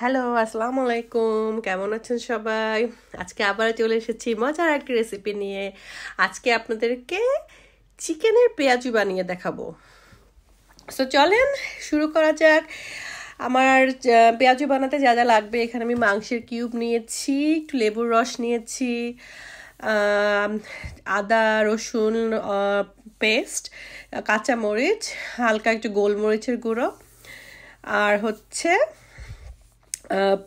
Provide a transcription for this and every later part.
Hello, আসসালামু আলাইকুম। কেমন আছেন সবাই? আজকে আবার চলে এসেছি মজার একটা রেসিপি নিয়ে। আজকে আপনাদেরকে চিকেনের পেঁয়াজু বানিয়ে দেখাবো। সো চলেন শুরু করা যাক। আমার পেঁয়াজু বানাতে যা যা লাগবে, এখানে আমি মাংসের কিউব নিয়েছি, একটু লেবুর রস নিয়েছি, আদা রসুন পেস্ট, কাঁচামরিচ, হালকা একটু গোলমরিচের গুঁড়ো, আর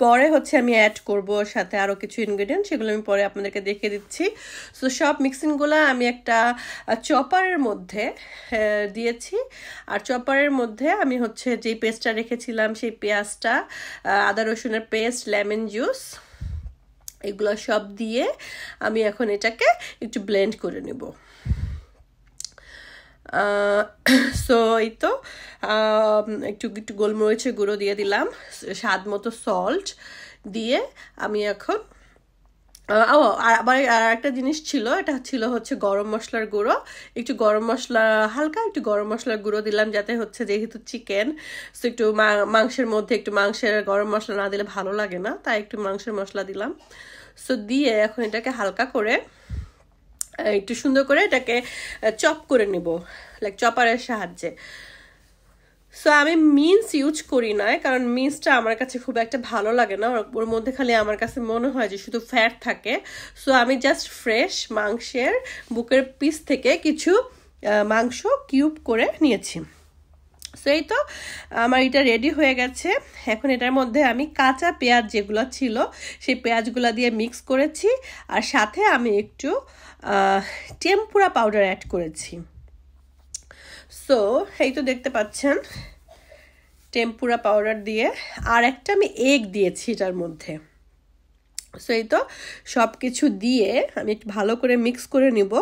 পরে আমি অ্যাড করব সাথে আরও কিছু ইনগ্রেডিয়েন্ট, সেগুলো আমি পরে আপনাদেরকে দেখিয়ে দিচ্ছি। সো সব মিক্সিংগুলো আমি একটা চপারের মধ্যে দিয়েছি। আর চপারের মধ্যে আমি যেই পেস্টটা রেখেছিলাম, সেই পেঁয়াজটা, আদা রসুনের পেস্ট, লেমন জুস, এগুলো সব দিয়ে আমি এখন এটাকে একটু ব্লেন্ড করে নেব। সো এই তো একটু একটু গোলমরিচের গুঁড়ো দিয়ে দিলাম, স্বাদ মতো সল্ট দিয়ে আমি এখন আবার আর একটা জিনিস ছিল, এটা ছিল গরম মশলার গুঁড়ো। একটু গরম মশলা, হালকা একটু গরম মশলার গুঁড়ো দিলাম, যাতে যেহেতু চিকেন, সো একটু মাংসের মধ্যে একটু মাংসের গরম মশলা না দিলে ভালো লাগে না, তাই একটু মাংসের মশলা দিলাম। সো দিয়ে এখন এটাকে হালকা করে একটু সুন্দর করে এটাকে চপ করে নিব, লাইক চপারের সাহায্যে। সো আমি মিন্স ইউজ করি না, কারণ মিন্সটা আমার কাছে খুব একটা ভালো লাগে না, ওর মধ্যে খালি আমার কাছে মনে হয় যে শুধু ফ্যাট থাকে। সো আমি জাস্ট ফ্রেশ মাংসের বুকের পিস থেকে কিছু মাংস কিউব করে নিয়েছি। সো এই তো আমার এটা রেডি হয়ে গেছে। এখন এটার মধ্যে আমি কাঁচা পেঁয়াজ যেগুলো ছিল, সেই পেঁয়াজগুলো দিয়ে মিক্স করেছি, আর সাথে আমি একটু টেম্পুরা পাউডার অ্যাড করেছি। সো এই তো দেখতে পাচ্ছেন টেম্পুরা পাউডার দিয়ে, আর একটা আমি এগ দিয়েছি এটার মধ্যে। সো এই তো সব কিছু দিয়ে আমি একটু ভালো করে মিক্স করে নিব।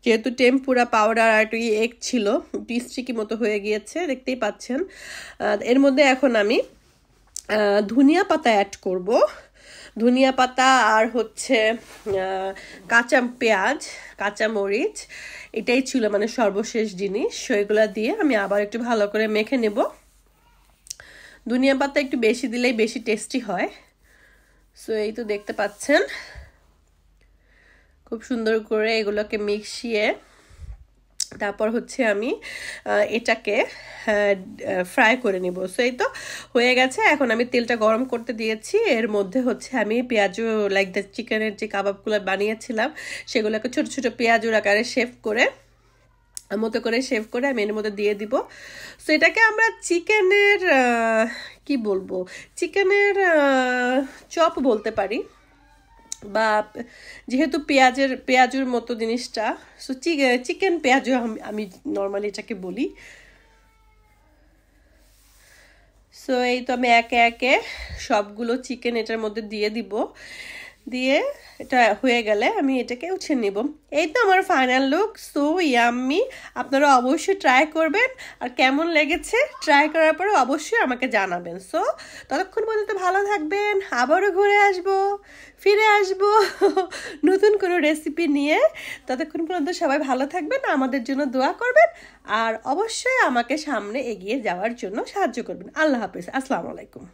যেহেতু টেম্পুরা পাউডার আর একটু এগ ছিল, একটু স্টিকি মতো হয়ে গিয়েছে, দেখতেই পাচ্ছেন। এর মধ্যে এখন আমি ধনিয়া পাতা অ্যাড করব। ধনিয়া পাতা আর কাঁচা পেঁয়াজ, কাঁচা মরিচ, এটাই ছিল মানে সর্বশেষ জিনিস। সেগুলো দিয়ে আমি আবার একটু ভালো করে মেখে নেব। ধনিয়া পাতা একটু বেশি দিলেই বেশি টেস্টি হয়। সো এই তো দেখতে পাচ্ছেন খুব সুন্দর করে এগুলোকে মিশিয়ে তারপর আমি এটাকে ফ্রাই করে নিব। সো এই তো হয়ে গেছে। এখন আমি তেলটা গরম করতে দিয়েছি, এর মধ্যে আমি পেঁয়াজু, লাইক দ্য চিকেনের যে কাবাবগুলো বানিয়েছিলাম, সেগুলোকে ছোট ছোট পেঁয়াজুর আকারে শেভ করে আমি এর মধ্যে দিয়ে দিব। সো এটাকে আমরা চিকেনের কি বলবো, চিকেনের চপ বলতে পারি, বা যেহেতু পেঁয়াজুর মতো জিনিসটা, সো চিকেন পেঁয়াজু আমি নর্মালি এটাকে বলি। সো এই তো আমি একে একে সবগুলো চিকেন এটার মধ্যে দিয়ে দিব। দিয়ে এটা হয়ে গেলে আমি এটাকে উঠিয়ে নিব। এই তো আমার ফাইনাল লুক। So yummy. আপনারা অবশ্যই ট্রাই করবেন, আর কেমন লেগেছে ট্রাই করার পরে অবশ্যই আমাকে জানাবেন। সো ততক্ষণ পর্যন্ত ভালো থাকবেন, আবারও ফিরে আসবো নতুন কোনো রেসিপি নিয়ে। ততক্ষণ পর্যন্ত সবাই ভালো থাকবেন, আমাদের জন্য দোয়া করবেন, আর অবশ্যই আমাকে সামনে এগিয়ে যাওয়ার জন্য সাহায্য করবেন। আল্লাহ হাফেজ, আসসালামু আলাইকুম।